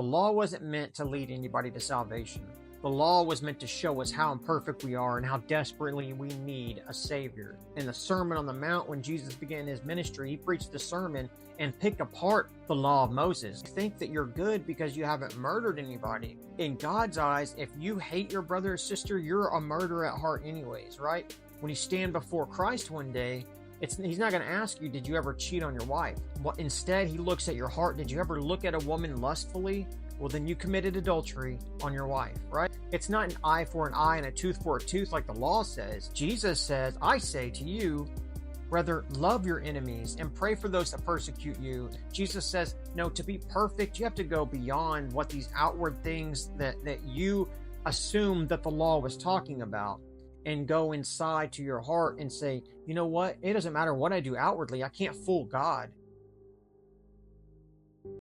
The law wasn't meant to lead anybody to salvation. The law was meant to show us how imperfect we are and how desperately we need a Savior. In the Sermon on the Mount, when Jesus began his ministry, he preached the sermon and picked apart the law of Moses. You think that you're good because you haven't murdered anybody. In God's eyes, if you hate your brother or sister, you're a murderer at heart anyways, right? When you stand before Christ one day, he's not going to ask you, did you ever cheat on your wife? Instead, he looks at your heart. Did you ever look at a woman lustfully? Well, then you committed adultery on your wife, right? It's not an eye for an eye and a tooth for a tooth like the law says. Jesus says, I say to you, rather love your enemies and pray for those that persecute you. Jesus says, no, to be perfect, you have to go beyond what these outward things that you assume that the law was talking about, and go inside to your heart and say, you know what? It doesn't matter what I do outwardly. I can't fool God.